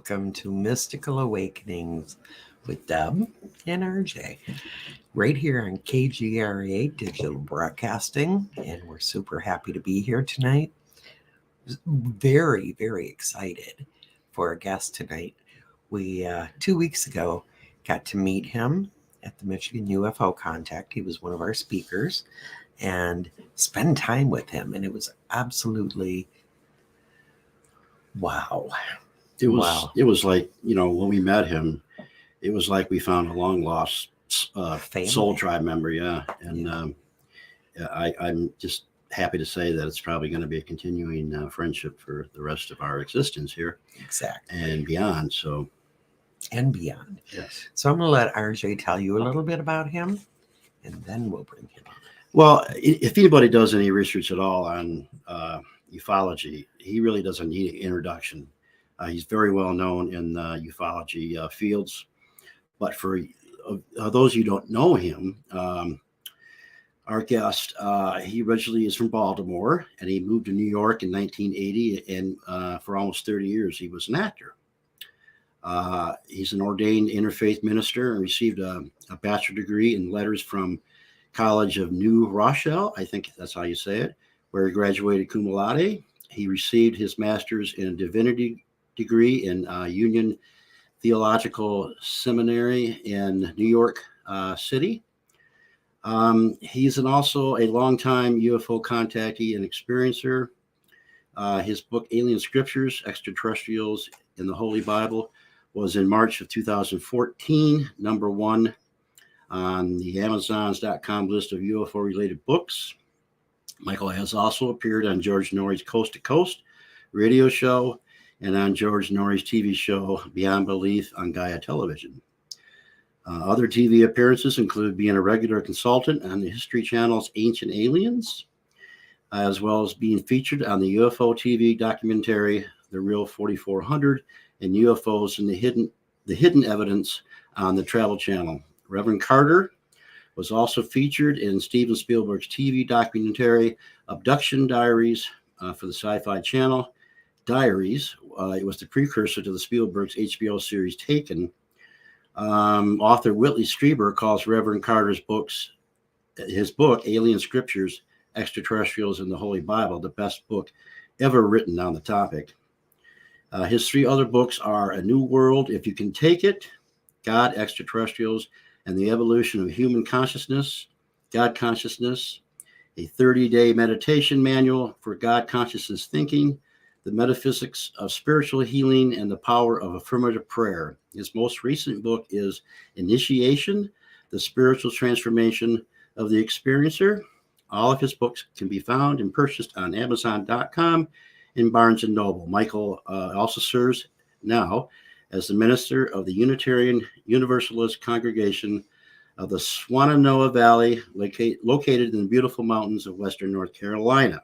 welcome to Mystical Awakenings with Deb and RJ, right here on KGRA Digital Broadcasting, and we're super happy to be here tonight. Very, very excited for our guest tonight. We, 2 weeks ago, got to meet him at the Michigan UFO Con Texas. He was one of our speakers, and spend time with him, and it was absolutely wow. It was like, when we met him, it was like we found a long lost soul tribe member. Yeah. And I'm just happy to say that it's probably going to be a continuing friendship for the rest of our existence here. Exactly. And beyond. And beyond. Yes. So I'm going to let RJ tell you a little bit about him, and then we'll bring him on. Well, if anybody does any research at all on ufology, he really doesn't need an introduction. He's very well known in the ufology fields. But for those who don't know him, our guest, he originally is from Baltimore, and he moved to New York in 1980. And for almost 30 years, he was an actor. He's an ordained interfaith minister and received a bachelor degree in letters from College of New Rochelle, I think that's how you say it, where he graduated cum laude. He received his Masters in Divinity Degree in Union Theological Seminary in New York City. He's also a longtime UFO contactee and experiencer. His book, Alien Scriptures, Extraterrestrials in the Holy Bible, was in March of 2014, number 1 on the Amazons.com list of UFO-related books. Michael has also appeared on George Norrie's Coast to Coast radio show and on George Norrie's TV show Beyond Belief on Gaia Television. Other TV appearances include being a regular consultant on the History Channel's Ancient Aliens, as well as being featured on the UFO TV documentary The Real 4400 and UFOs and the Hidden Evidence on the Travel Channel. Reverend Carter was also featured in Steven Spielberg's TV documentary Abduction Diaries for the Sci-Fi Channel. Diaries, it was the precursor to the Spielberg's HBO series Taken. Author Whitley Strieber calls Reverend Carter's his book, Alien Scriptures, Extraterrestrials in the Holy Bible, the best book ever written on the topic. His 3 other books are A New World, If You Can Take It, God, Extraterrestrials, and the Evolution of Human Consciousness, God Consciousness, a 30-day meditation manual for God Consciousness Thinking, the Metaphysics of Spiritual Healing, and the Power of Affirmative Prayer. His most recent book is Initiation, the Spiritual Transformation of the Experiencer. All of his books can be found and purchased on Amazon.com and Barnes & Noble. Michael also serves now as the minister of the Unitarian Universalist Congregation of the Swannanoa Valley, located in the beautiful mountains of western North Carolina.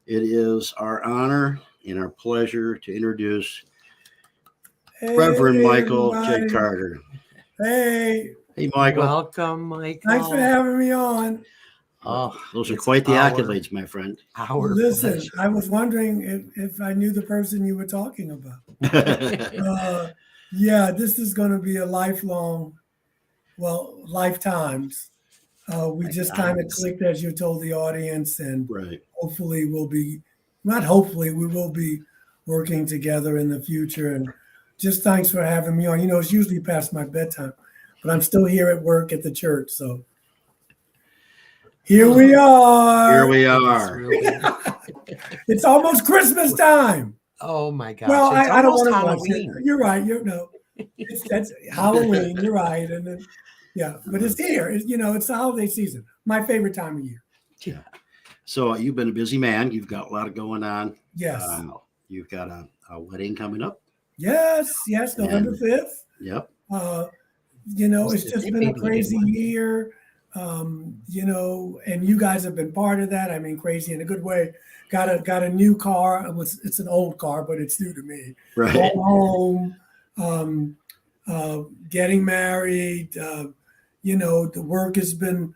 It is our honor and our pleasure to introduce Reverend Michael J. Carter. Hey, Michael. Welcome, Michael. Thanks for having me on. Oh, those are quite the accolades, my friend. Listen, pleasure. I was wondering if I knew the person you were talking about. Yeah, this is going to be a lifetimes. We just kind of clicked, as you told the audience, and hopefully we will be working together in the future. And just thanks for having me on. It's usually past my bedtime, but I'm still here at work at the church, so. Here we are. It's almost Christmas time. Oh my gosh! Well, I don't want to Halloween. You're right. That's Halloween. You're right, and then but it's here. It's the holiday season. My favorite time of year. Yeah. So you've been a busy man. You've got a lot going on. Yes. You've got a wedding coming up. Yes. November 5th. Yep. It's just been a crazy year. And you guys have been part of that. I mean, crazy in a good way. Got a new car. It's an old car, but it's new to me. Right. Going home, getting married. The work has been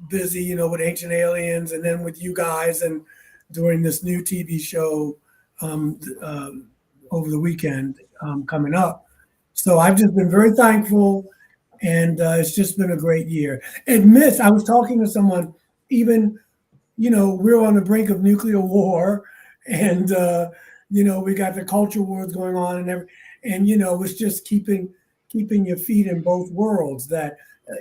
busy. With Ancient Aliens, and then with you guys, and during this new TV show, over the weekend coming up. So I've just been very thankful, and it's just been a great year. I was talking to someone, even, we're on the brink of nuclear war, and, we got the culture wars going on and it's just keeping your feet in both worlds, that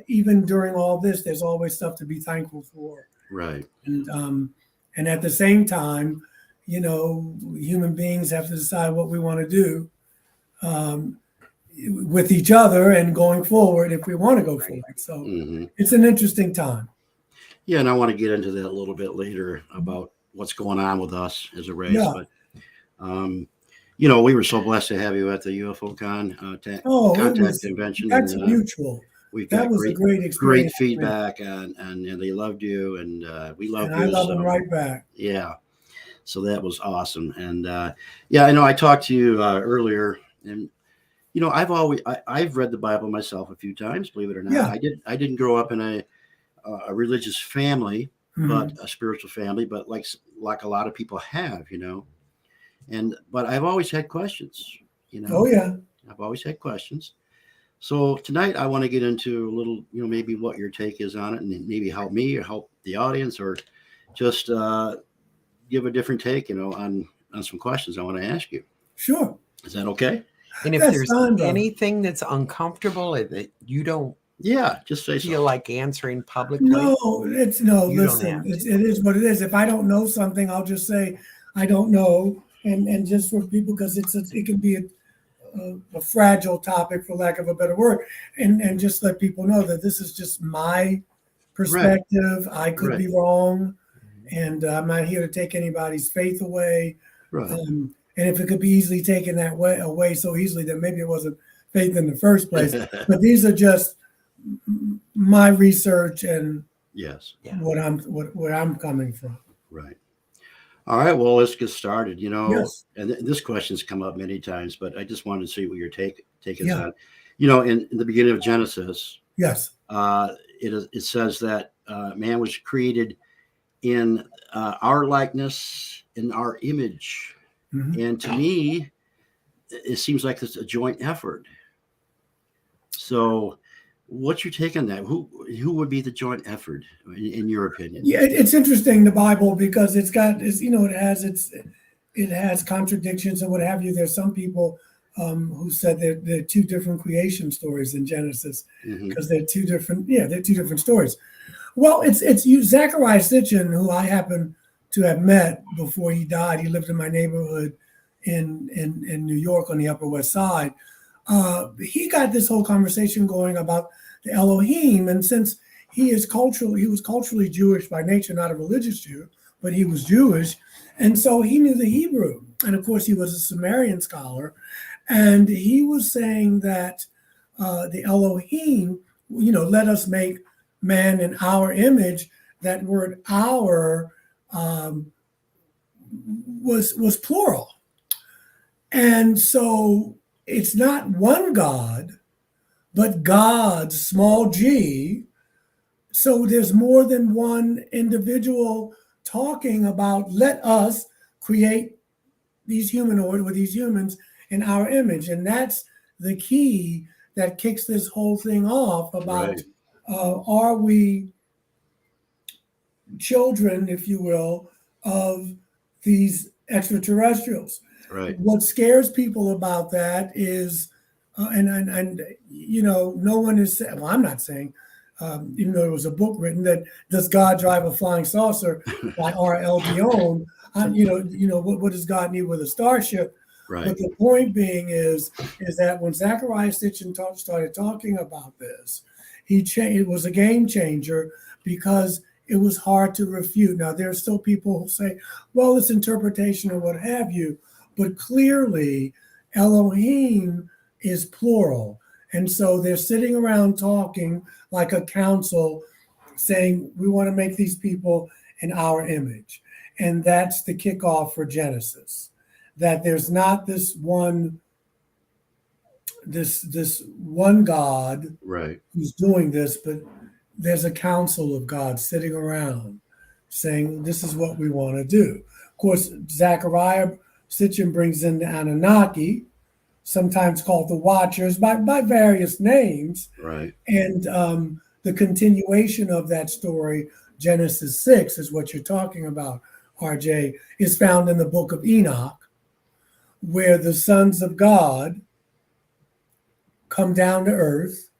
even during all this, there's always stuff to be thankful for. Right. And at the same time, human beings have to decide what we want to do with each other and going forward if we want to go forward. So It's an interesting time. Yeah, and I want to get into that a little bit later about what's going on with us as a race. Yeah. But, we were so blessed to have you at the UFO Con Contact Convention. That's mutual. That was a great experience. Great feedback, and they loved you, and we loved you. I love them right back. Yeah. So that was awesome. And I know I talked to you earlier, and I've read the Bible myself a few times, believe it or not. Yeah. I didn't grow up in a religious family, but a spiritual family, but like a lot of people have, but I've always had questions, Oh yeah. I've always had questions. So tonight I want to get into a little, maybe what your take is on it, and maybe help me or help the audience, or just give a different take, on some questions I want to ask you. Sure. Is that okay? And if there's anything that's uncomfortable that you don't just say feel like answering publicly. Listen, it is what it is. If I don't know something, I'll just say I don't know, and just for people, because it can be a fragile topic, for lack of a better word, and just let people know that this is just my perspective. Right. I could be wrong, and I'm not here to take anybody's faith away. Right. And if it could be easily taken that way away so easily, then maybe it wasn't faith in the first place. But these are just my research and where I'm coming from. Right. All right. Well, let's get started. Yes. And this question's come up many times, but I just wanted to see what your take is on. In the beginning of Genesis, yes, it says that man was created in our likeness, in our image. And to me, it seems like it's a joint effort. So what's your take on that? Who would be the joint effort in your opinion? Yeah, it's interesting, the Bible, because it has contradictions and what have you. There's some people who said there are two different creation stories in Genesis, because they're two different stories. Well, it's you, Zachariah Sitchin, who I happen to have met before he died. He lived in my neighborhood in New York on the Upper West Side. He got this whole conversation going about the Elohim, and since he was culturally Jewish by nature, not a religious Jew, but he was Jewish, and so he knew the Hebrew, and of course he was a Sumerian scholar, and he was saying that the Elohim, let us make man in our image. That word "our" was plural, and so it's not one God, but gods, small g. So there's more than one individual talking about, let us create these humanoids, or these humans, in our image. And that's the key that kicks this whole thing off about, are we children, if you will, of these extraterrestrials? Right. What scares people about that is, no one is saying, well, I'm not saying, even though there was a book written that does God drive a flying saucer by R.L. Dion, what does God need with a starship? Right. But the point being is that when Zachariah Sitchin started talking about this, it was a game changer, because it was hard to refute. Now, there are still people who say, well, it's interpretation or what have you, but clearly Elohim is plural. And so they're sitting around talking like a council, saying, we want to make these people in our image. And that's the kickoff for Genesis, that there's not this one God who's doing this, but there's a council of God sitting around saying, this is what we want to do. Of course, Zechariah Sitchin brings in the Anunnaki, sometimes called the Watchers, by various names. Right. And the continuation of that story, Genesis 6, is what you're talking about, RJ, is found in the book of Enoch, where the sons of God come down to earth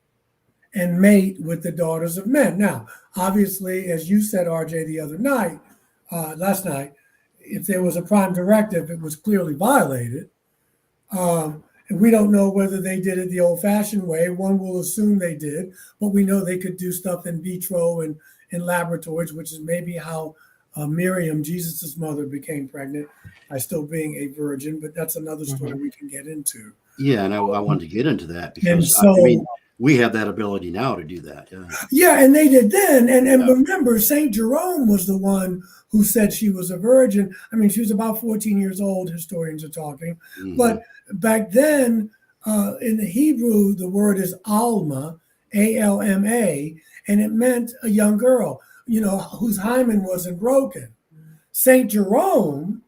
and mate with the daughters of men. Now, obviously, as you said, RJ, the other night, last night, if there was a prime directive, it was clearly violated. And we don't know whether they did it the old-fashioned way. One will assume they did, but we know they could do stuff in vitro and in laboratories, which is maybe how Miriam, Jesus' mother, became pregnant by still being a virgin, but that's another story we can get into. Yeah, and I wanted to get into that because, And so, I mean, we have that ability now to do that. Yeah, and they did then. And remember, St. Jerome was the one who said she was a virgin. I mean, she was about 14 years old, historians are talking. Mm-hmm. But back then, in the Hebrew, the word is Alma, A-L-M-A, and it meant a young girl, you know, whose hymen wasn't broken. St. Jerome,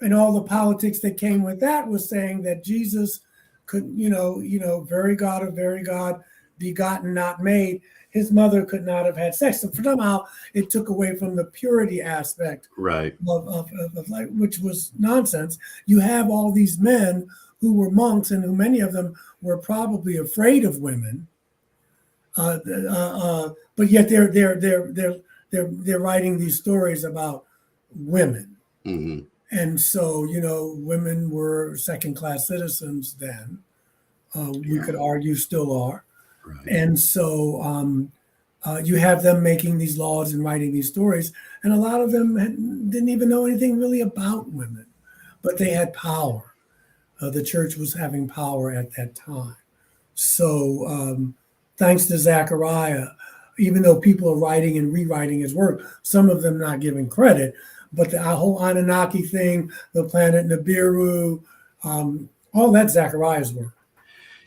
and all the politics that came with that, was saying that Jesus could, very God of very God, begotten, not made. His mother could not have had sex. So somehow it took away from the purity aspect, right, of life, which was nonsense. You have all these men who were monks, and who many of them were probably afraid of women, but yet they're writing these stories about women. Mm-hmm. And so, women were second-class citizens then. We could argue still are. Right. And so you have them making these laws and writing these stories. And a lot of them didn't even know anything really about women, but they had power. The church was having power at that time. So thanks to Zachariah, even though people are writing and rewriting his work, some of them not giving credit, but the whole Anunnaki thing, the planet Nibiru, all that's Zachariah's work.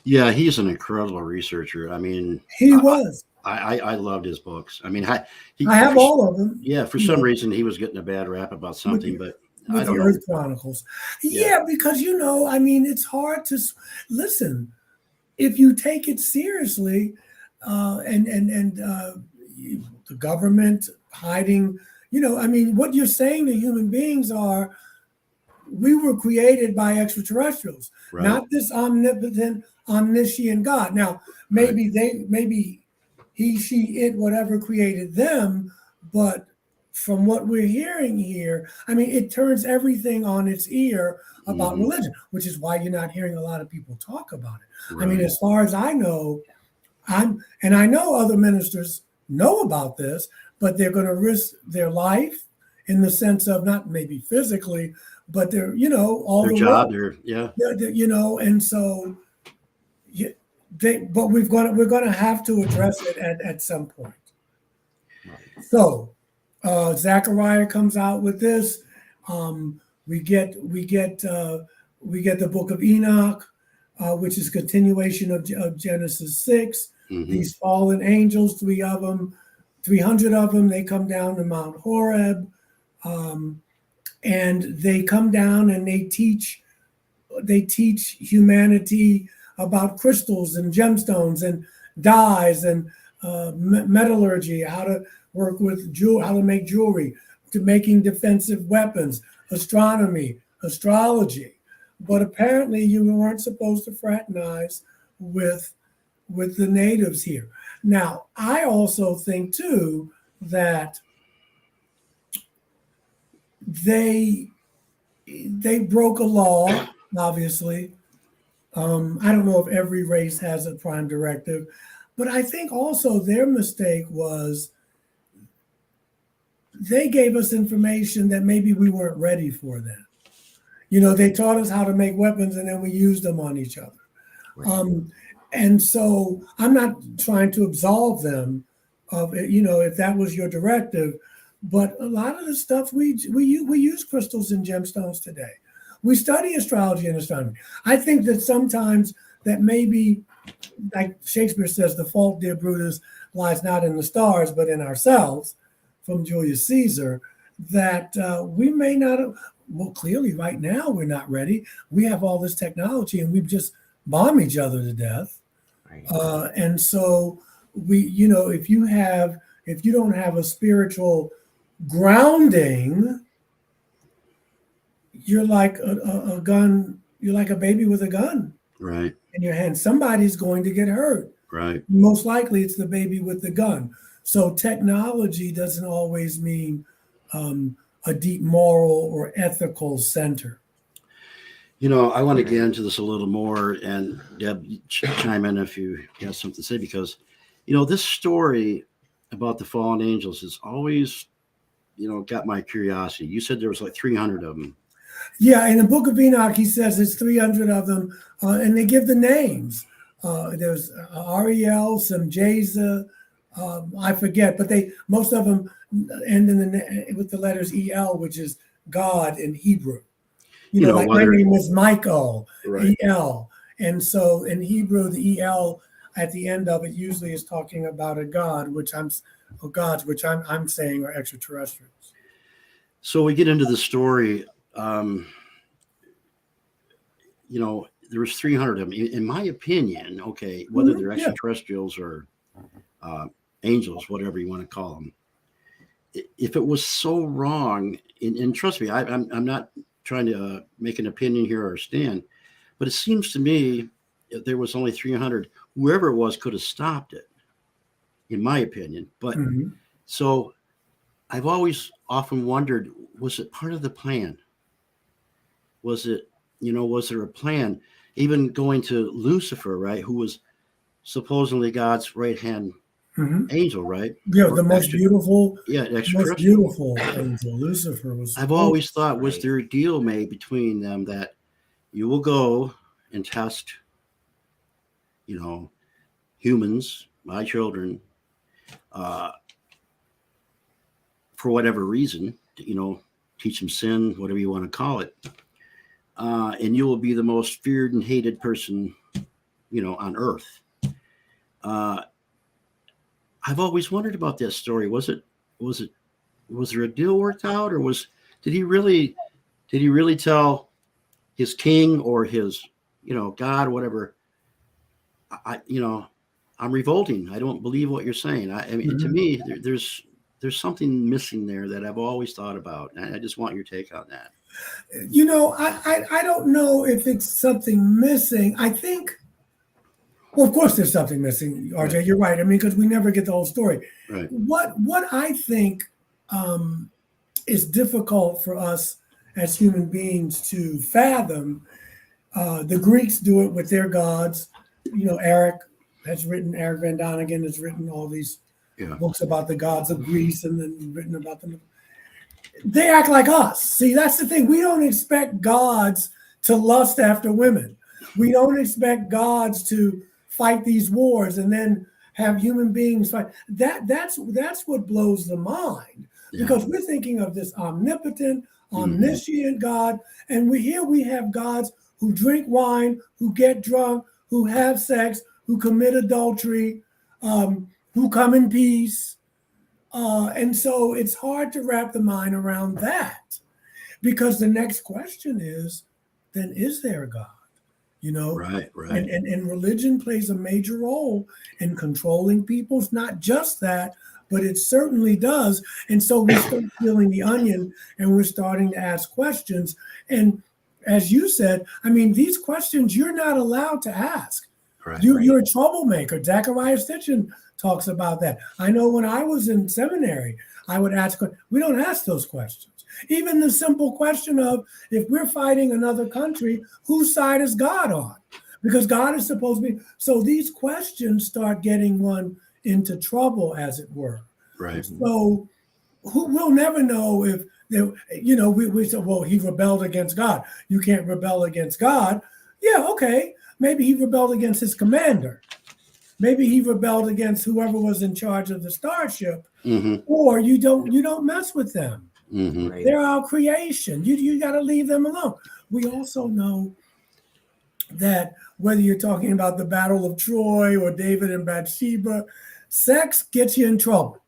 Yeah, he's an incredible researcher. I mean, he was. I loved his books. I mean, I have all of them. Yeah, for some reason he was getting a bad rap about something, but with the Earth Chronicles. Yeah, because I mean, it's hard to listen if you take it seriously, and the government hiding. I mean, what you're saying to human beings are, we were created by extraterrestrials, right, not this omnipotent, omniscient God. Now, maybe he, she, it, whatever created them, but from what we're hearing here, I mean, it turns everything on its ear about religion, which is why you're not hearing a lot of people talk about it. Right. I mean, as far as I know, I know other ministers know about this, but they're going to risk their life in the sense of not maybe physically, but they're, all their the job, they're, and so but we're going to have to address it at some point. So Zachariah comes out with this. We get the book of Enoch, which is continuation of Genesis 6. Mm-hmm. These fallen angels, 300 of them, they come down to Mount Horeb, and they come down and they teach humanity about crystals and gemstones and dyes and metallurgy, how to work with how to make jewelry, to making defensive weapons, astronomy, astrology. But apparently you weren't supposed to fraternize with the natives here. Now, I also think too that they broke a law, obviously. I don't know if every race has a prime directive, but I think also their mistake was they gave us information that maybe we weren't ready for then. They taught us how to make weapons and then we used them on each other. Right. And so I'm not trying to absolve them of, if that was your directive, but a lot of the stuff we use crystals and gemstones today. We study astrology and astronomy. I think that sometimes that maybe, like Shakespeare says, the fault, dear Brutus, lies not in the stars, but in ourselves, from Julius Caesar, that we may not have, well, clearly right now we're not ready. We have all this technology and we've just bombed each other to death. Right. And so if you don't have a spiritual grounding, you're like a gun. You're like a baby with a gun Right. in your hand. Somebody's going to get hurt. Right. Most likely it's the baby with the gun. So technology doesn't always mean a deep moral or ethical center. I want to get into this a little more, and Deb, chime in if you have something to say, because, this story about the fallen angels has always, got my curiosity. You said there was like 300 of them. Yeah, in the Book of Enoch, he says it's 300 of them, and they give the names. There's Ariel, some Jeza, I forget, but most of them end with the letters El, which is God in Hebrew. Like my name was Michael, right. El. And so in Hebrew, the El at the end of it usually is talking about a God, which I'm saying are extraterrestrials. So we get into the story. There was 300 of them. In my opinion, okay, whether they're extraterrestrials or angels, whatever you want to call them, if it was so wrong, and trust me, I'm not trying to make an opinion here or stand, but it seems to me if there was only 300, whoever it was could have stopped it, in my opinion. But so I've often wondered, was it part of the plan? Was it, was there a plan? Even going to Lucifer, right, who was supposedly God's right-hand angel, right? Yeah, the most beautiful. Yeah, most beautiful angel, Lucifer was. I've always thought, was there a deal made between them that you will go and test, humans, my children, for whatever reason, teach them sin, whatever you want to call it, and you will be the most feared and hated person, on earth. I've always wondered about that story. Was there a deal worked out, or did he really tell his king or his, God, whatever, I'm revolting. I don't believe what you're saying. I mean, to me, there's something missing there that I've always thought about. And I just want your take on that. I don't know if it's something missing. I think, well, of course there's something missing, RJ. Right. You're right. I mean, because we never get the whole story. Right. What I think is difficult for us as human beings to fathom, the Greeks do it with their gods. Eric Van Donigan has written all these books about the gods of Greece, and then written about them. They act like us. See, that's the thing. We don't expect gods to lust after women. We don't expect gods to fight these wars and then have human beings fight. That's what blows the mind, because we're thinking of this omnipotent, omniscient God, and we have gods who drink wine, who get drunk, who have sex, who commit adultery, who come in peace. And so it's hard to wrap the mind around that, because the next question is, then is there a God? Right. And religion plays a major role in controlling people. It's not just that, but it certainly does. And so we start peeling the onion, and we're starting to ask questions. And as you said, I mean, these questions you're not allowed to ask. Right. You're a troublemaker. Zachariah talks about that. I know when I was in seminary, I would ask, we don't ask those questions. Even the simple question of, if we're fighting another country, whose side is God on? Because God is supposed to be. So these questions start getting one into trouble, as it were. Right. So we'll never know if, we say, well, he rebelled against God. You can't rebel against God. Yeah, okay. Maybe he rebelled against his commander. Maybe he rebelled against whoever was in charge of the starship. Or you don't mess with them. Right. They're our creation. You got to leave them alone. We also know that whether you're talking about the Battle of Troy or David and Bathsheba, sex gets you in trouble.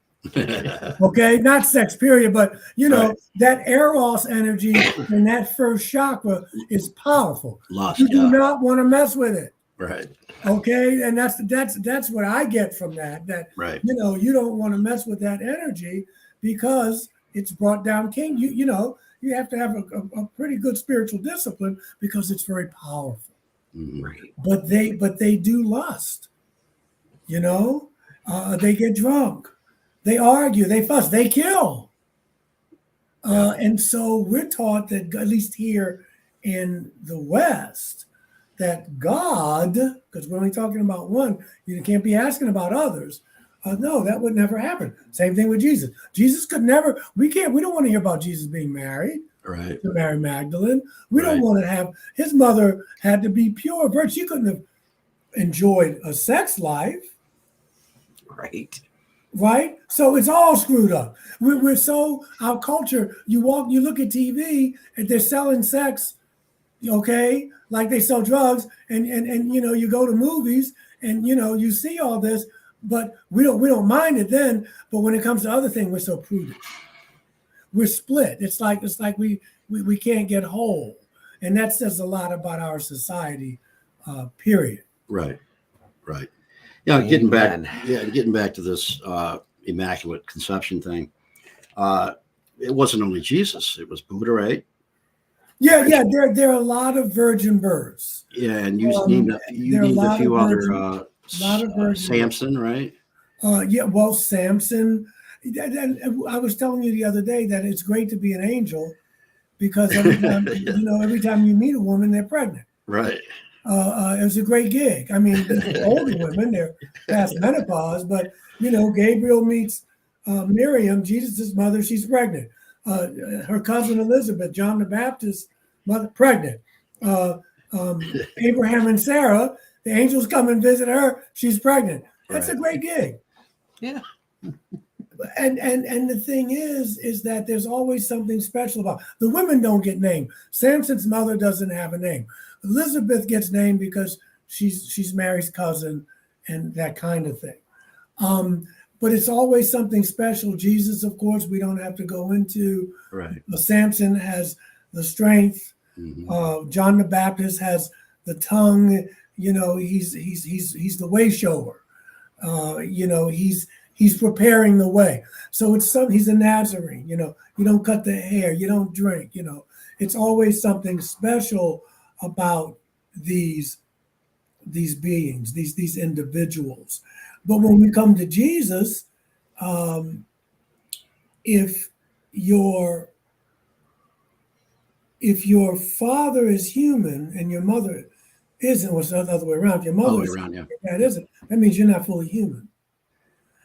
Okay, not sex, period, but Right. that eros energy and that first chakra is powerful. Lust, You do yeah. not want to mess with it. Right. Okay, and that's what I get from that. That Right. you don't want to mess with that energy because it's brought down king. You have to have a pretty good spiritual discipline because it's very powerful. Right. But they do lust. They get drunk, they argue, they fuss, they kill. And so we're taught that, at least here in the West, that God, because we're only talking about one, you can't be asking about others. No, that would never happen. Same thing with Jesus. Jesus could never, we don't want to hear about Jesus being married. Right. To Mary Magdalene. We don't want to have, his mother had to be pure virgin. She couldn't have enjoyed a sex life. Right? So it's all screwed up. We're so, our culture, you look at TV and they're selling sex, okay, like they sell drugs, and you go to movies and you see all this, but we don't mind it then. But when it comes to other things, we're so prudent. We're split. It's like we can't get whole. And that says a lot about our society, period. Right. Yeah, getting back to this Immaculate Consumption thing. It wasn't only Jesus; it was Buddha, right? Yeah. There are a lot of virgin births. Yeah, and you named a few other. Samson, right? Well, Samson. I was telling you the other day that it's great to be an angel because every time you meet a woman, they're pregnant. Right. It was a great gig. I mean, older women, they're past menopause, but Gabriel meets Miriam, Jesus' mother, she's pregnant. Her cousin Elizabeth, John the Baptist's mother, pregnant. Abraham and Sarah, the angels come and visit her, she's pregnant. That's a great gig. Yeah. And the thing is that there's always something special about the women. Don't get named. Samson's mother doesn't have a name. Elizabeth gets named because she's Mary's cousin and that kind of thing. But it's always something special. Jesus, of course, we don't have to go into. Right. Samson has the strength. Mm-hmm. John the Baptist has the tongue. He's the way shower. He's preparing the way. So he's a Nazarene. You don't cut the hair. You don't drink. It's always something special about these beings, these individuals. But when we come to Jesus, if your father is human and your mother isn't, or it's the other way around, your mother that isn't, that means you're not fully human.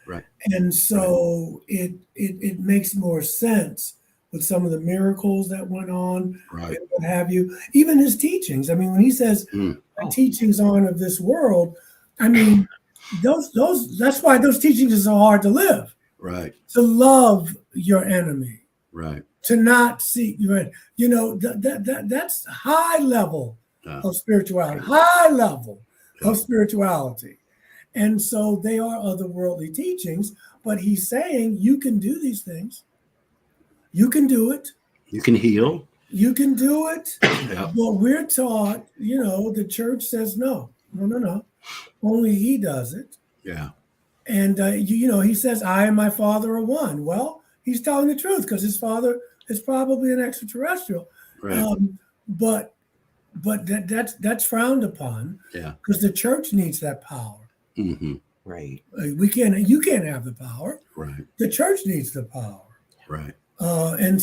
Right. And so it makes more sense with some of the miracles that went on, and what have you. Even his teachings. I mean, when he says my teachings aren't of this world, I mean, that's why those teachings are so hard to live. Right. To love your enemy. Right. To not seek your enemy. That's high level of spirituality. High level of spirituality. And so they are otherworldly teachings, but he's saying you can do these things. You can do it. You can heal. You can do it. Yeah. But we're taught, the church says no. Only he does it. Yeah. And, he says, I and my Father are one. Well, he's telling the truth because his father is probably an extraterrestrial. Right. But that's frowned upon. Yeah. Because the church needs that power. Mm-hmm. Right. You can't have the power. Right. The church needs the power. Right. And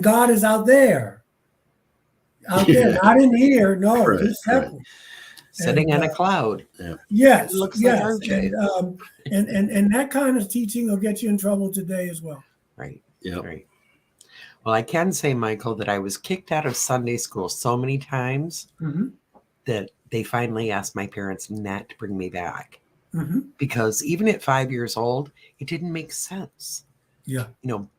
God is out there, not in here. No, right. Just separate. Sitting in a cloud. Yeah. Yes. Looks yes. like RJ. And that kind of teaching will get you in trouble today as well. Right. Yeah. Right. Well, I can say, Michael, that I was kicked out of Sunday school so many times that they finally asked my parents not to bring me back. Because even at 5 years old, it didn't make sense. Yeah.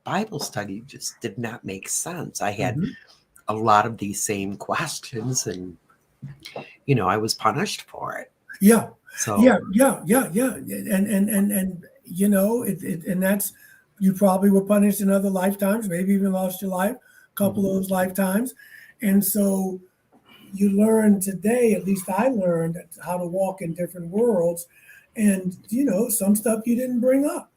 Bible study just did not make sense. I had a lot of these same questions and, I was punished for it. Yeah. So yeah. And and that's, you probably were punished in other lifetimes, maybe even lost your life, a couple of those lifetimes. And so you learn today, at least I learned how to walk in different worlds. And, some stuff you didn't bring up.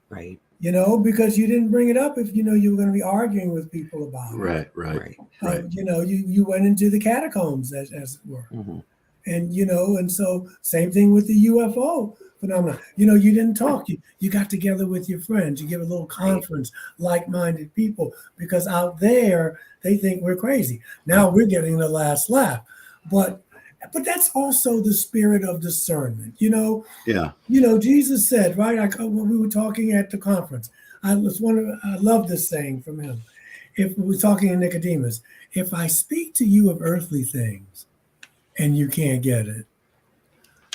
Right. Because you didn't bring it up if you were going to be arguing with people about it. Right. You went into the catacombs, as it were. Mm-hmm. And, and so same thing with the UFO phenomenon. You didn't talk. You got together with your friends. You give a little conference, like-minded people, because out there, they think we're crazy. Now we're getting the last laugh. But that's also the spirit of discernment, Yeah. Jesus said, right? When we were talking at the conference, I love this saying from him. If we were talking to Nicodemus, if I speak to you of earthly things and you can't get it,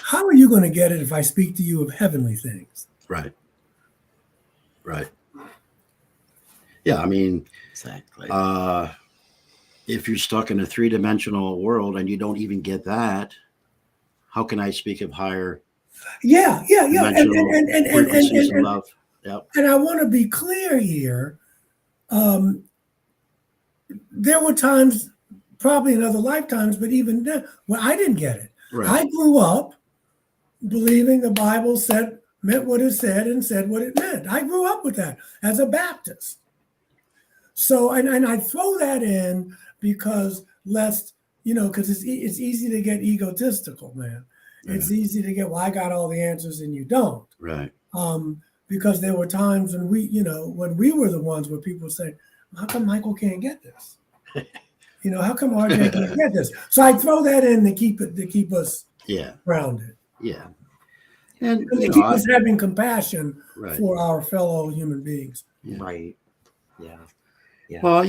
how are you going to get it if I speak to you of heavenly things? Right. Yeah, I mean, Exactly. If you're stuck in a three-dimensional world and you don't even get that, how can I speak of higher? Yeah. And frequencies and love. Yep. And I want to be clear here. There were times, probably in other lifetimes, but even then, when I didn't get it. Right. I grew up believing the Bible meant what it said and said what it meant. I grew up with that as a Baptist. So, and I throw that in because because it's easy to get egotistical, man. Right. It's easy to get, well, I got all the answers and you don't. Right. Because there were times when when we were the ones where people say, how come Michael can't get this? How come RJ can't get this? So I throw that in to keep us grounded. Yeah. And to keep us having compassion for our fellow human beings. Yeah. Right. Yeah. Yeah. Well,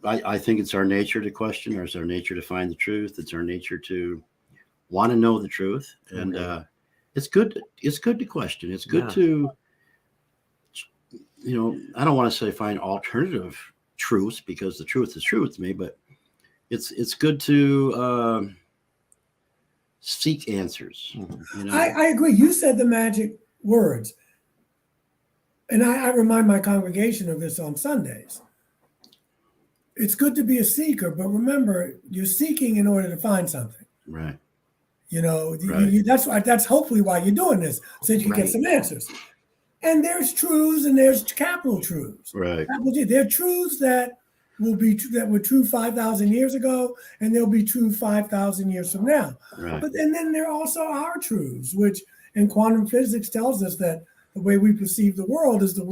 I think it's our nature to question, or it's our nature to find the truth. It's our nature to want to know the truth. And it's good to question. It's good to, I don't want to say find alternative truths, because the truth is truth to me, but it's good to seek answers. I agree. You said the magic words. And I remind my congregation of this on Sundays. It's good to be a seeker, but remember, you're seeking in order to find something. Right. That's hopefully why you're doing this, so you can get some answers. And there's truths and there's capital truths. Right. There are truths that were true 5,000 years ago, and they'll be true 5,000 years from now. Right. But then there are also our truths, which in quantum physics tells us that the way we perceive the world is the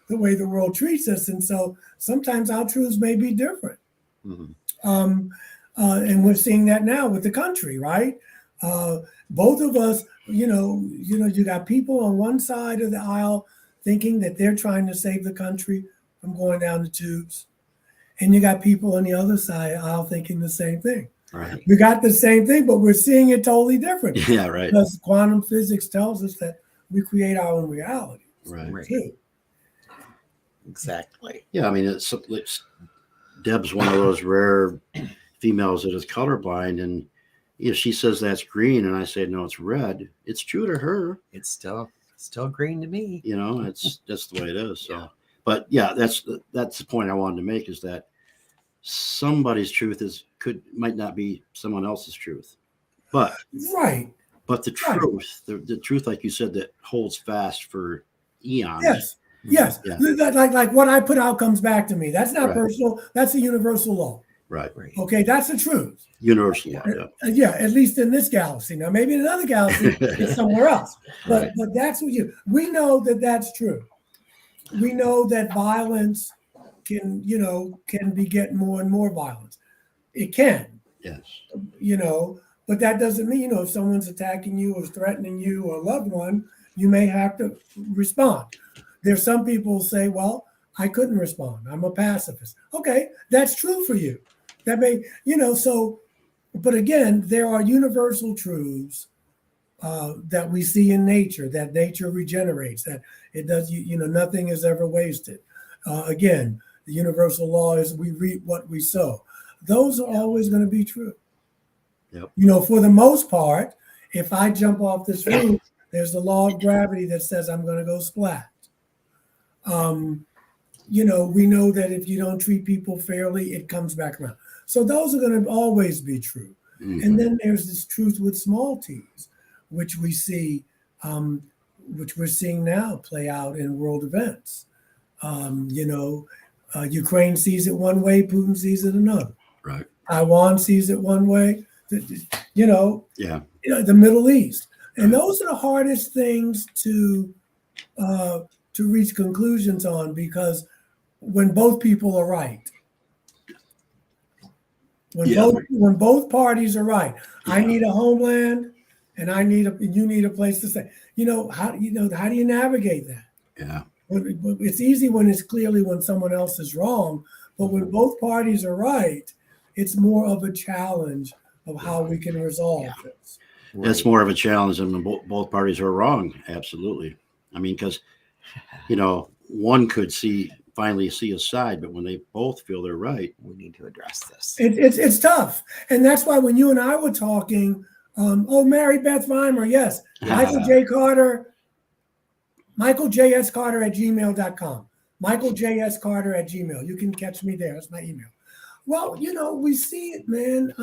way the world treats us. And so sometimes our truths may be different. Mm-hmm. And we're seeing that now with the country, right? Both of us, you got people on one side of the aisle thinking that they're trying to save the country from going down the tubes. And you got people on the other side of the aisle thinking the same thing. Right. We got the same thing, but we're seeing it totally different. Yeah, right. Because quantum physics tells us that we create our own reality. Right. Too. Exactly. Yeah, I mean, it's Deb's one of those rare females that is colorblind, and she says that's green, and I say no, it's red. It's true to her. It's still green to me. It's just the way it is. So, yeah. But yeah, that's the point I wanted to make, is that somebody's truth might not be someone else's truth, but right. But the truth, the truth, like you said, that holds fast for eons. Yes. Yeah. Like what I put out comes back to me. That's not personal. That's a universal law. Right. Okay, that's the truth. Universal law. Yeah, at least in this galaxy. Now, maybe in another galaxy, it's somewhere else. But that's what we know that that's true. We know that violence can beget more and more violence. It can. Yes. But that doesn't mean, if someone's attacking you or threatening you or a loved one, you may have to respond. There's some people who say, well, I couldn't respond. I'm a pacifist. Okay, that's true for you. That may, but again, there are universal truths that we see in nature, that nature regenerates, that it does, nothing is ever wasted. Again, the universal law is we reap what we sow. Those are always going to be true. Yep. For the most part, if I jump off this roof, There's the law of gravity that says I'm going to go splat. We know that if you don't treat people fairly, it comes back around. So those are going to always be true. Mm-hmm. And then there's this truth with small t's, which we see, which we're seeing now play out in world events. Ukraine sees it one way, Putin sees it another. Right. Taiwan sees it one way. The Middle East, and those are the hardest things to reach conclusions on, because when both people are right, when both parties are right, I need a homeland, and you need a place to stay. How do you navigate that? Yeah. It's easy when it's clearly when someone else is wrong, but when both parties are right, it's more of a challenge of how we can resolve this. Right. It's more of a challenge than when both parties are wrong. Absolutely. I mean, because, one could finally see a side, but when they both feel they're right, we need to address this. It's tough. And that's why when you and I were talking, Mary Beth Weimer, yes. Michael JS.Carter at gmail.com. Michael JS.Carter at gmail. You can catch me there. That's my email. Well, we see it, man.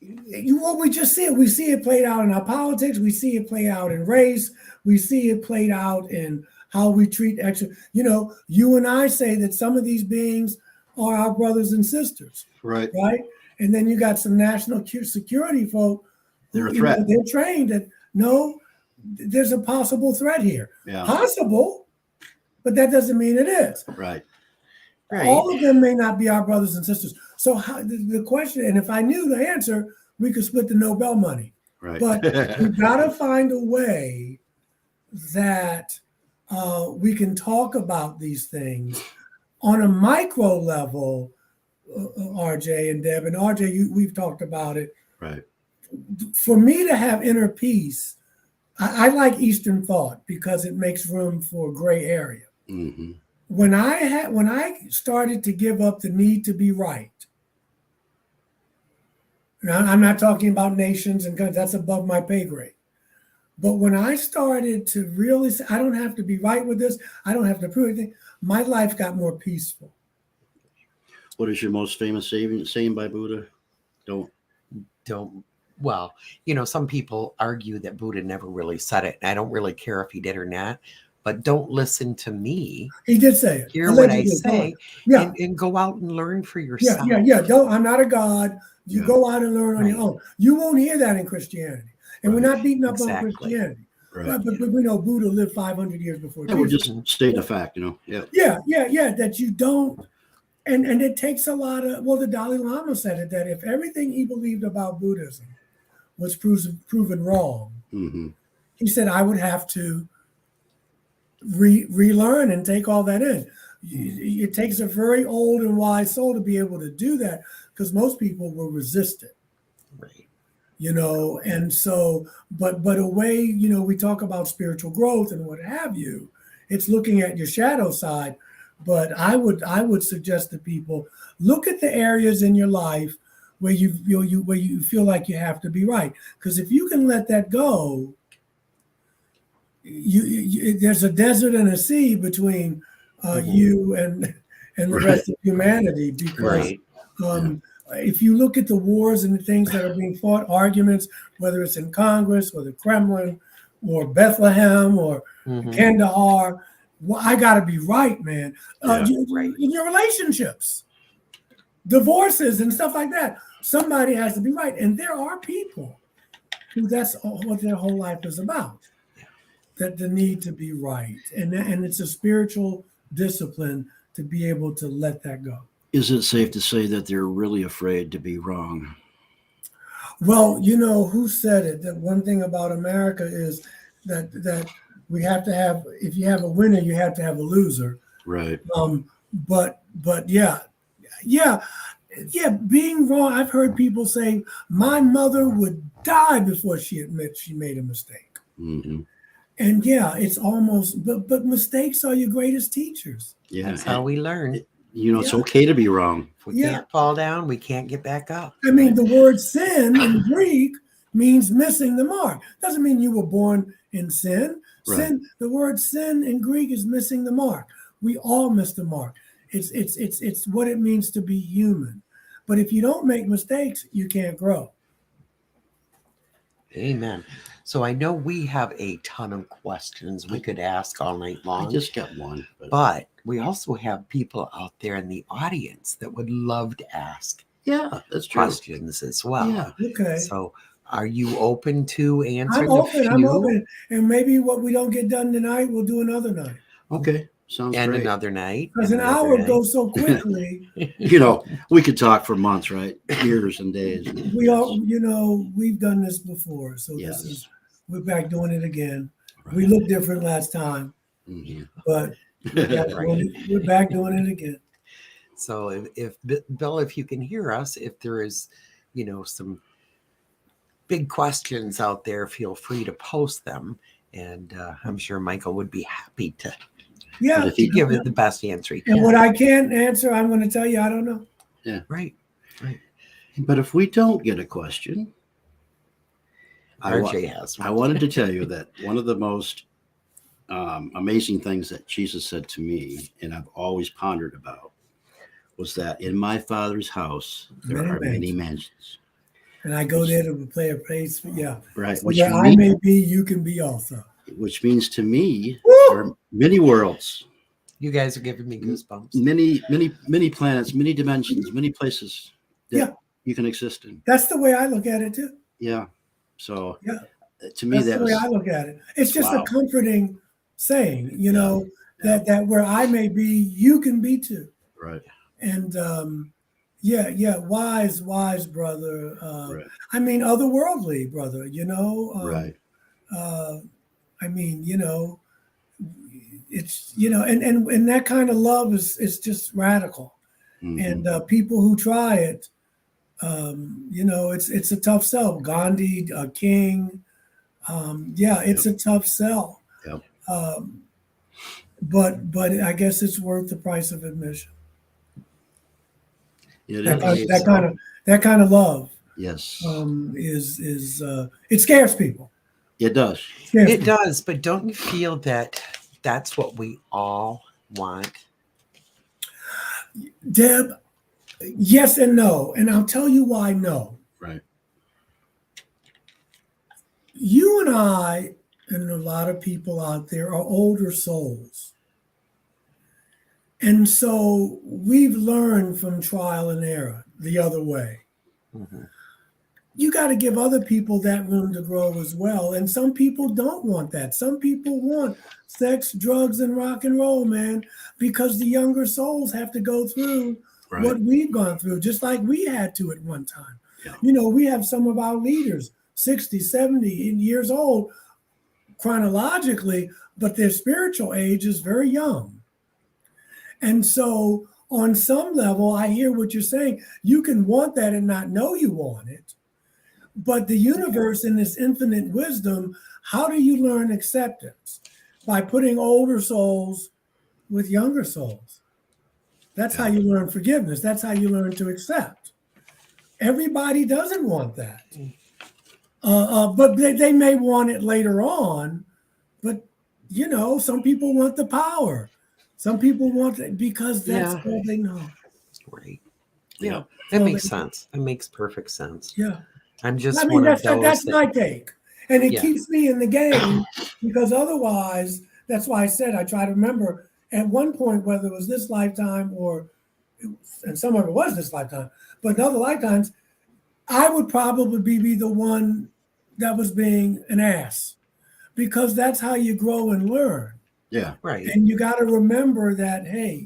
We just see it. We see it played out in our politics. We see it play out in race. We see it played out in how we treat you and I say that some of these beings are our brothers and sisters. Right. Right. And then you got some national security folk. They're a threat. They're trained that, no, there's a possible threat here. Yeah. Possible, but that doesn't mean it is. Right. Right. All of them may not be our brothers and sisters. So the question, and if I knew the answer, we could split the Nobel money. Right. But we've got to find a way that we can talk about these things on a micro level, RJ and Deb. And RJ, we've talked about it. Right. For me to have inner peace, I like Eastern thought because it makes room for gray area. Mm-hmm. When I started to give up the need to be right, now, I'm not talking about nations and guns, that's above my pay grade. But when I started to really say, I don't have to be right with this, I don't have to prove anything, my life got more peaceful. What is your most famous saying by Buddha? Don't. Well, some people argue that Buddha never really said it. And I don't really care if he did or not. But don't listen to me. He did say it. Hear what I say, and go out and learn for yourself. Yeah. I'm not a god. You go out and learn on your own. You won't hear that in Christianity. And we're not beating up on Christianity. Right. But we know Buddha lived 500 years before Jesus. We're just stating a fact, Yeah, that you don't. And it takes a lot of, the Dalai Lama said it, that if everything he believed about Buddhism was proven wrong, mm-hmm. he said, I would have to relearn and take all that in. It takes a very old and wise soul to be able to do that, because most people will resist it. Right. And so, but a way, we talk about spiritual growth and what have you, it's looking at your shadow side. But I would suggest to people, look at the areas in your life where you feel like you have to be right. Because if you can let that go, there's a desert and a sea between you and the rest of humanity. Because if you look at the wars and the things that are being fought, arguments, whether it's in Congress or the Kremlin or Bethlehem or Kandahar, I got to be right, man. In your relationships, divorces and stuff like that, somebody has to be right. And there are people who that's what their whole life is about. That the need to be right. And it's a spiritual discipline to be able to let that go. Is it safe to say that they're really afraid to be wrong? Well, who said it? That one thing about America is that we have to have, if you have a winner, you have to have a loser. Right. But being wrong, I've heard people say, my mother would die before she admits she made a mistake. Mm-hmm. And it's almost, but mistakes are your greatest teachers. Yeah. That's how we learn. It's okay to be wrong. If we can't fall down, we can't get back up. I mean, the word sin in Greek means missing the mark. Doesn't mean you were born in sin. Right. Sin, the word sin in Greek is missing the mark. We all miss the mark. It's what it means to be human. But if you don't make mistakes, you can't grow. Amen. So I know we have a ton of questions we could ask all night long. I just got one. But we also have people out there in the audience that would love to ask that's true. questions as well. Yeah. Okay. So are you open to answering I'm open. And maybe what we don't get done tonight, we'll do another night. Okay. Sounds and great. Another night. Because an hour goes so quickly. We could talk for months, right? Years and days. We've done this before. So yes. We're back doing it again. Right. We looked different last time, but we're back doing it again. So if Bill, if you can hear us, if there is, some big questions out there, feel free to post them. And I'm sure Michael would be happy to give it the best answer he can. And what I can't answer, I'm going to tell you, I don't know. Yeah. Right. But if we don't get a question, RJ has one. I wanted to tell you that one of the most amazing things that Jesus said to me, and I've always pondered about, was that in my Father's house, there are many mansions. And I go there to play a place. Yeah. Right. So where I may be, you can be also. Which means to me, there are many worlds. You guys are giving me goosebumps. Many planets, many dimensions, many places that you can exist in. That's the way I look at it too. Yeah. So to me, that's the way I look at it. It's just a comforting saying, that where I may be, you can be too. Right. And wise brother. Right. I mean, otherworldly brother. Right. It's and that kind of love is just radical. Mm-hmm. And people who try it, it's a tough sell. Gandhi, King, it's a tough sell. Yep. But I guess it's worth the price of admission. That kind of love. Yes. Is it scares people. It does. It does, but don't you feel that that's what we all want? Deb, yes and no. And I'll tell you why no. Right. You and I, and a lot of people out there, are older souls. And so we've learned from trial and error the other way. Mm-hmm. You got to give other people that room to grow as well. And some people don't want that. Some people want sex, drugs, and rock and roll, man, because the younger souls have to go through what we've gone through, just like we had to at one time. Yeah. We have some of our leaders, 60, 70 years old chronologically, but their spiritual age is very young. And so on some level, I hear what you're saying. You can want that and not know you want it. But the universe in this infinite wisdom, how do you learn acceptance? By putting older souls with younger souls. That's how you learn forgiveness. That's how you learn to accept. Everybody doesn't want that. But they may want it later on. But, some people want the power. Some people want it because that's all they know. Right. Yeah. That makes sense. That makes perfect sense. Yeah. I'm just that's my take. And it keeps me in the game because otherwise, that's why I said I try to remember at one point, whether it was this lifetime and some of it was this lifetime, but in other lifetimes, I would probably be the one that was being an ass because that's how you grow and learn. Yeah. Right. And you got to remember that, hey,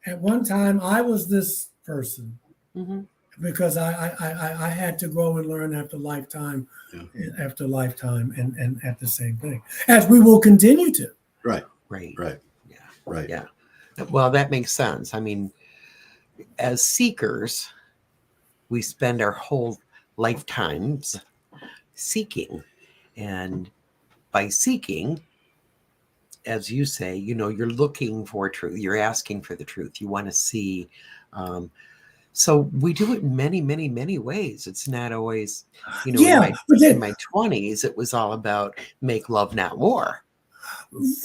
at one time I was this person. Mm-hmm. Because I had to grow and learn after lifetime, after lifetime, and at the same thing, as we will continue to. Right. Yeah. Well, that makes sense. I mean, as seekers, we spend our whole lifetimes seeking, and by seeking, as you say, you're looking for truth. You're asking for the truth. You want to see So we do it in many, many, many ways. It's not always, Yeah, in my 20s, it was all about make love, not war.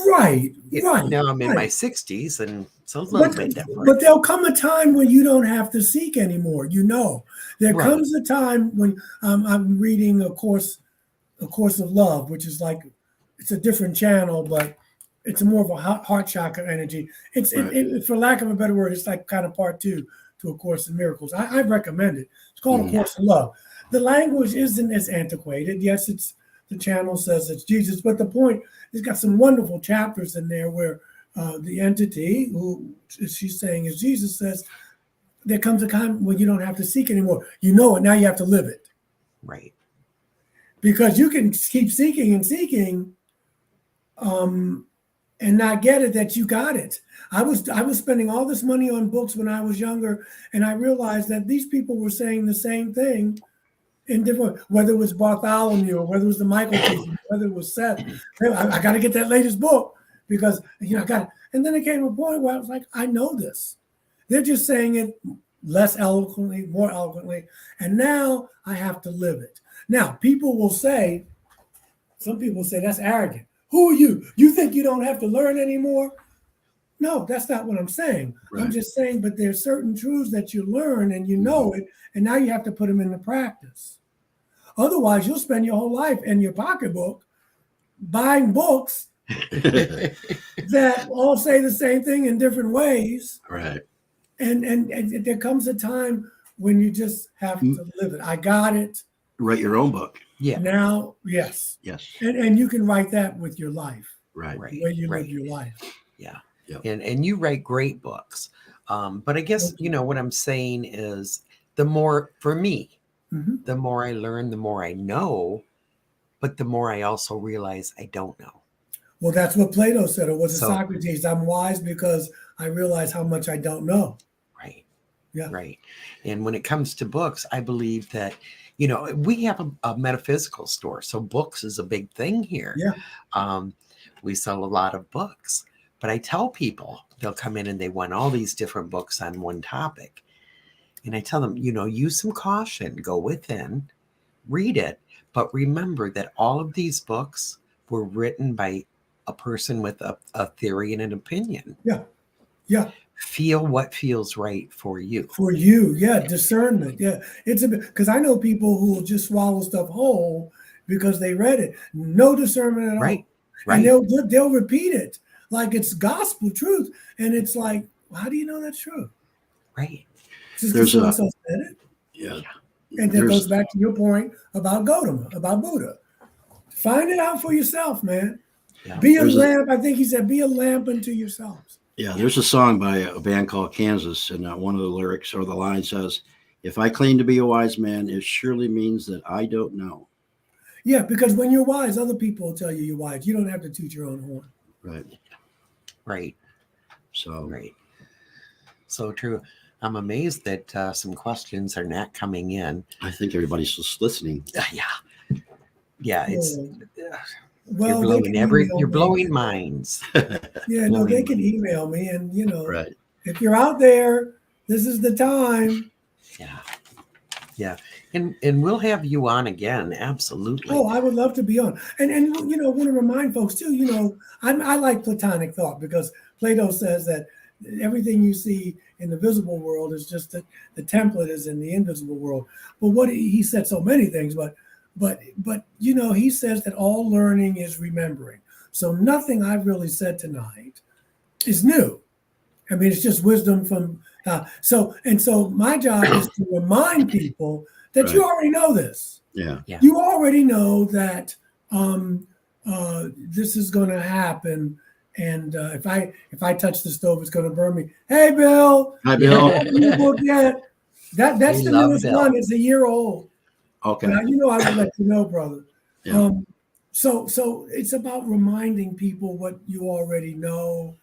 Right. Now I'm in my 60s, and so a little bit different. But there'll come a time when you don't have to seek anymore. There comes a time when I'm reading a course of love, which is like, it's a different channel, but it's more of a heart chakra energy. It's for lack of a better word, it's like kind of part 2 to A Course in Miracles. I recommend it. It's called A Course in Love. The language isn't as antiquated. Yes, the channel says it's Jesus, but the point, it's got some wonderful chapters in there where the entity, who she's saying is Jesus, says there comes a time when you don't have to seek anymore. You know it, now you have to live it. Right. Because you can keep seeking and seeking and not get it that you got it. I was spending all this money on books when I was younger, and I realized that these people were saying the same thing in different, whether it was Bartholomew or whether it was the Michael teaching, whether it was Seth. I got to get that latest book because I got it. And then it came to a point where I was like, I know this. They're just saying it less eloquently, more eloquently, and now I have to live it. Now, some people will say that's arrogant. Who are you? You think you don't have to learn anymore? No, that's not what I'm saying. Right. I'm just saying, but there's certain truths that you learn and you know it, and now you have to put them into practice. Otherwise, you'll spend your whole life in your pocketbook buying books that all say the same thing in different ways. Right. And there comes a time when you just have to live it. I got it. Write your own book. Yeah. Now, yes. And you can write that with your life. Right. The way you live your life. Yeah. Yep. And you write great books. But I guess, what I'm saying is the more, for me, the more I learn, the more I know, but the more I also realize I don't know. Well, that's what Plato said, or was it Socrates? I'm wise because I realize how much I don't know. Right. Yeah. Right. And when it comes to books, I believe that, we have a metaphysical store. So books is a big thing here. Yeah. We sell a lot of books. But I tell people, they'll come in and they want all these different books on one topic. And I tell them, use some caution, go within, read it. But remember that all of these books were written by a person with a theory and an opinion. Yeah. Yeah. Feel what feels right for you. For you. Yeah. Discernment. Yeah. Because I know people who will just swallow stuff whole because they read it. No discernment at all. Right. And they'll repeat it like it's gospel truth. And it's like, well, how do you know that's true? Right. Just because someone else said it. Yeah. And that goes back to your point about Gautama, about Buddha. Find it out for yourself, man. Yeah. Be a lamp. I think he said, be a lamp unto yourselves. Yeah, there's a song by a band called Kansas, and one of the lyrics or the line says, if I claim to be a wise man, it surely means that I don't know. Yeah, because when you're wise, other people will tell you you're wise. You don't have to toot your own horn. Right. Right. So. Right. So true. I'm amazed that some questions are not coming in. I think everybody's just listening. Yeah, it's you're blowing minds. Yeah, no, they can email me, and right. If you're out there, this is the time. Yeah, and we'll have you on again. Absolutely. Oh, I would love to be on, and want to remind folks too. I like Platonic thought because Plato says that everything you see in the visible world is just that the template is in the invisible world. But what he said so many things, but he says that all learning is remembering. So nothing I've really said tonight is new. I mean, it's just wisdom from so my job is to remind people that you already know this. Yeah. You already know that this is going to happen. And if I touch the stove, it's going to burn me. Hey, Bill. Hi, Bill. That's the newest one. It's a year old. Okay. Now, I would let you know, brother. Yeah. So it's about reminding people what you already know,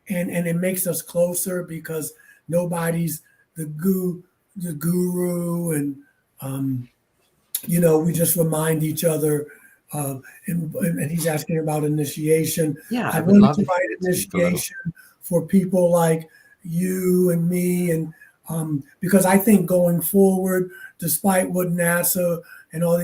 and it makes us closer because nobody's the guru, and we just remind each other. And he's asking about initiation. Yeah, I wanted to write initiation for people like you and me, and Because I think going forward, despite what NASA and all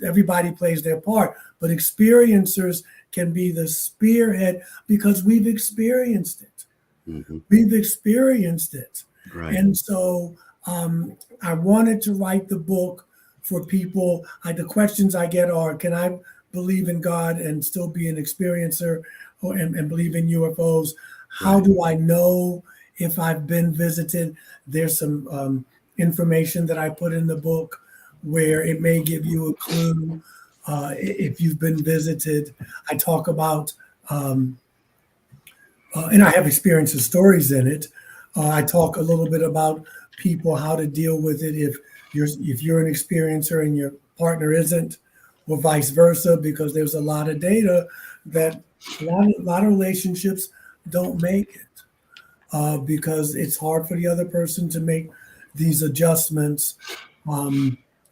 everybody plays their part, but experiencers can be the spearhead because we've experienced it. Mm-hmm. We've experienced it. Right. And so I wanted to write the book for people. The questions I get are, can I believe in God and still be an experiencer and believe in UFOs? How do I know if I've been visited? There's some information that I put in the book where it may give you a clue if you've been visited. I talk about, and I have experiences, stories in it. I talk a little bit about people, how to deal with it if you're an experiencer and your partner isn't, or vice versa, because there's a lot of data that a lot of relationships don't make it because it's hard for the other person to make these adjustments.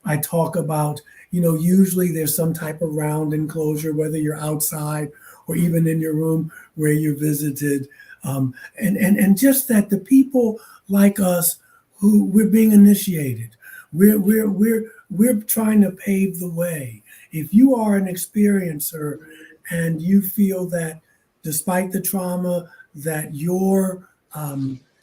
I talk about, usually there's some type of round enclosure, whether you're outside or even in your room where you're visited. And just that the people like us who we're being initiated, we're trying to pave the way. If you are an experiencer and you feel that despite the trauma that your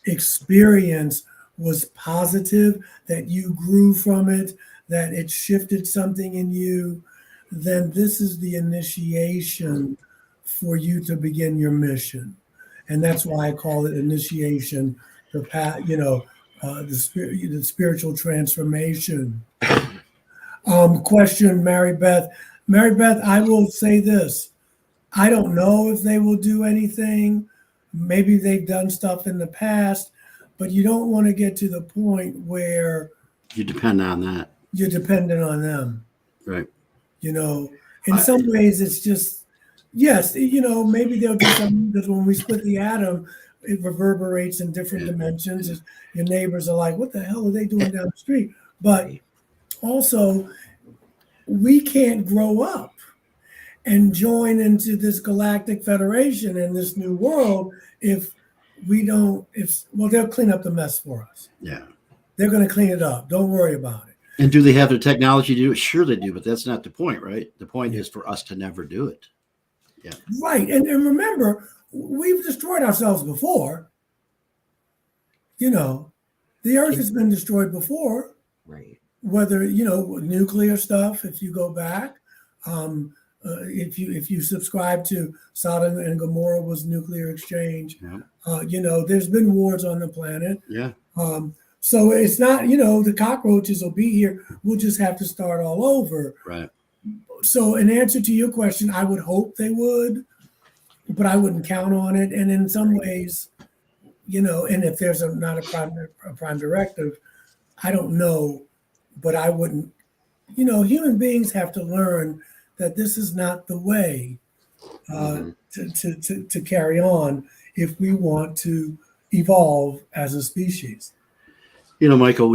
experience was positive, that you grew from it, that it shifted something in you, then this is the initiation for you to begin your mission. And that's why I call it initiation, the spiritual transformation. Question, Mary Beth. Mary Beth, I will say this. I don't know if they will do anything. Maybe they've done stuff in the past, but you don't want to get to the point where you depend on that. You're dependent on them. Right. In some ways it's just, yes, maybe they'll do something because when we split the atom, it reverberates in different dimensions. Your neighbors are like, what the hell are they doing down the street? But also, we can't grow up and join into this galactic federation and this new world if we don't, they'll clean up the mess for us. Yeah. They're going to clean it up. Don't worry about it. And do they have the technology to do it? Sure they do, but that's not the point, right? The point is for us to never do it. Yeah. Right. And remember, we've destroyed ourselves before. The earth has been destroyed before. Right. Whether, nuclear stuff, if you go back, if you subscribe to Sodom and Gomorrah was nuclear exchange, there's been wars on the planet. Yeah. So it's not, the cockroaches will be here. We'll just have to start all over. Right. So in answer to your question, I would hope they would, but I wouldn't count on it. And in some ways, and if there's not a prime directive, I don't know, but I wouldn't, human beings have to learn that this is not the way to carry on if we want to evolve as a species. Michael,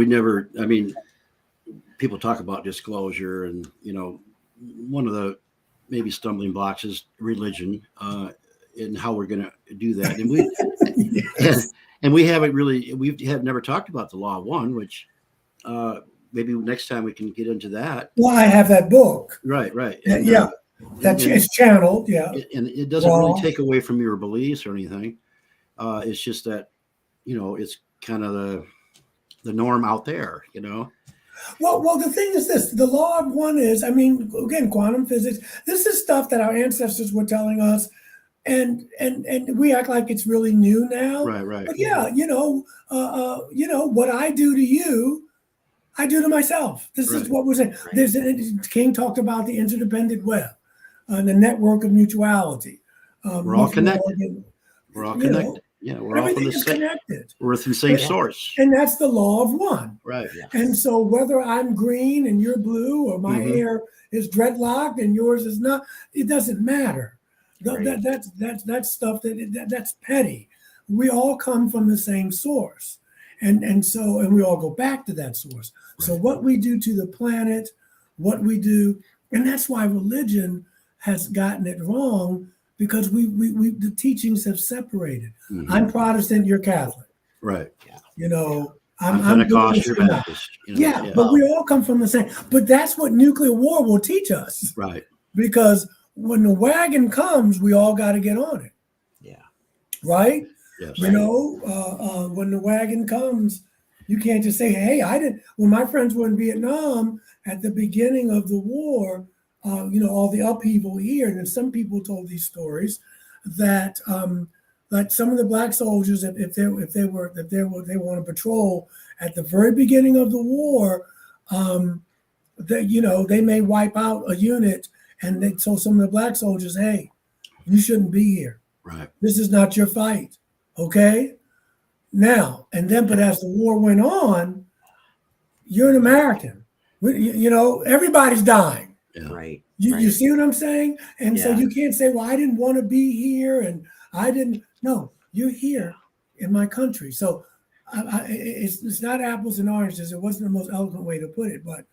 people talk about disclosure and, one of the maybe stumbling blocks is religion and how we're going to do that. And we have never talked about the Law of One, which maybe next time we can get into that. Well, I have that book. Right. And, it's channeled. Yeah. And it doesn't really take away from your beliefs or anything. It's just that, it's kind of the norm out there, Well, the thing is this, the Law of One is, again, quantum physics, this is stuff that our ancestors were telling us, and we act like it's really new now. Right. But what I do to you, I do to myself. This is what we're saying. King talked about the interdependent web, the network of mutuality. We're all connected. We're all connected. Yeah, we're all from the same, connected. We're from the same source. And that's the Law of One. Right. Yeah. And so whether I'm green and you're blue, or my hair is dreadlocked and yours is not, it doesn't matter. Right. That's stuff that's petty. We all come from the same source. And we all go back to that source. Right. So what we do to the planet, and that's why religion has gotten it wrong, because we the teachings have separated. Mm-hmm. I'm Protestant, you're Catholic. Right. Yeah. I'm Pentecost, you're Baptist. But we all come from the same. But that's what nuclear war will teach us. Right. Because when the wagon comes, we all got to get on it. Yeah. Right? Yes. You know, when the wagon comes, you can't just say, hey, I didn't. When my friends were in Vietnam at the beginning of the war, you know, all the upheaval here, and then some people told these stories that like some of the black soldiers, if they were on patrol at the very beginning of the war, that, you know, they may wipe out a unit, and they told some of the black soldiers, hey, you shouldn't be here. Right. This is not your fight. Okay. Now, and then, but as the war went on, you're an American. You know, everybody's dying. Yeah. Right. You see what I'm saying? And so you can't say, well, I didn't want to be here and I didn't. No, you're here in my country. So it's not apples and oranges. It wasn't the most eloquent way to put it. But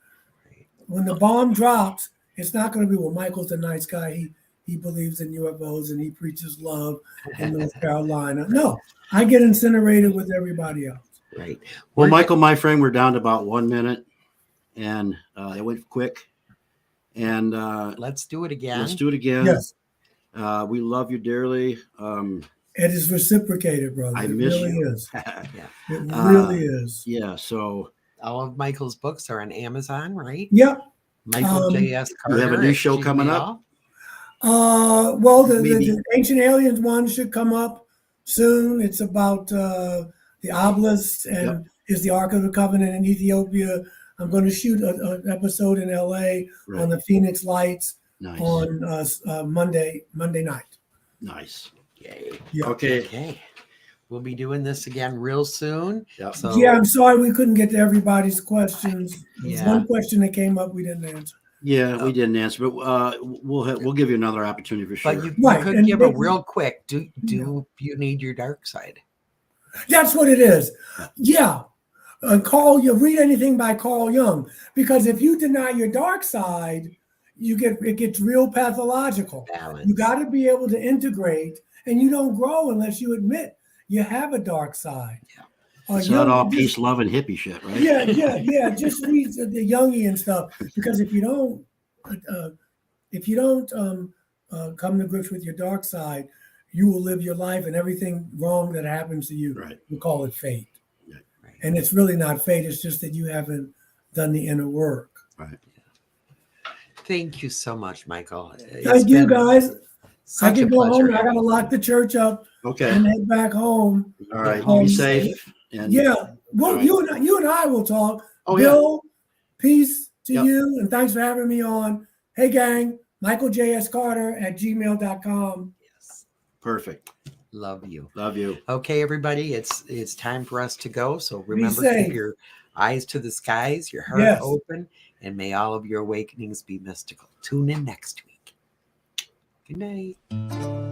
when the bomb drops, it's not going to be, well, Michael's a nice guy. He believes in UFOs and he preaches love in North Carolina. No, I get incinerated with everybody else. Right. Well, Michael, my friend, we're down to about 1 minute, and it went quick. And let's do it again. Let's do it again. Yes. We love you dearly. It is reciprocated, brother. I it miss really you. is. It really is. Yeah. So all of Michael's books are on Amazon, right? Yep. Michael JS.Carter. You have a new show coming up? Well, the Ancient Aliens one should come up soon. It's about the obelisks and is the Ark of the Covenant in Ethiopia. I'm going to shoot an episode in LA on the Phoenix Lights on Monday night. Nice. Yay. Yeah. Okay. We'll be doing this again real soon. Yep. So, yeah, I'm sorry we couldn't get to everybody's questions. There was Yeah. one question that came up we didn't answer. Yeah, we didn't answer, but we'll give you another opportunity for sure. but you Right, could and give they- a real quick. Do you need your dark side? That's what it is. Yeah. Read anything by Carl Jung, because if you deny your dark side, it gets real pathological. Balance. You got to be able to integrate, and you don't grow unless you admit you have a dark side. Yeah. It's not all peace, love, and hippie shit, right? Yeah. Just read the Jungian stuff, because if you don't come to grips with your dark side, you will live your life, and everything wrong that happens to you, we call it fate. Right. And it's really not fate. It's just that you haven't done the inner work. Right. Thank you so much, Michael. Thank you, guys. I can go home. Pleasure. I got to lock the church up Okay. and head back home. All right. Be safe. And Yeah. Well, right. you and I will talk. Oh, Bill, peace to Yep. you, and thanks for having me on. Hey, gang, MichaelJS.Carter at gmail.com. Yes. Perfect. Love you. Love you. Okay, everybody, it's time for us to go. So remember, safe. keep your eyes to the skies, your heart open, and may all of your awakenings be mystical. Tune in next week. Good night.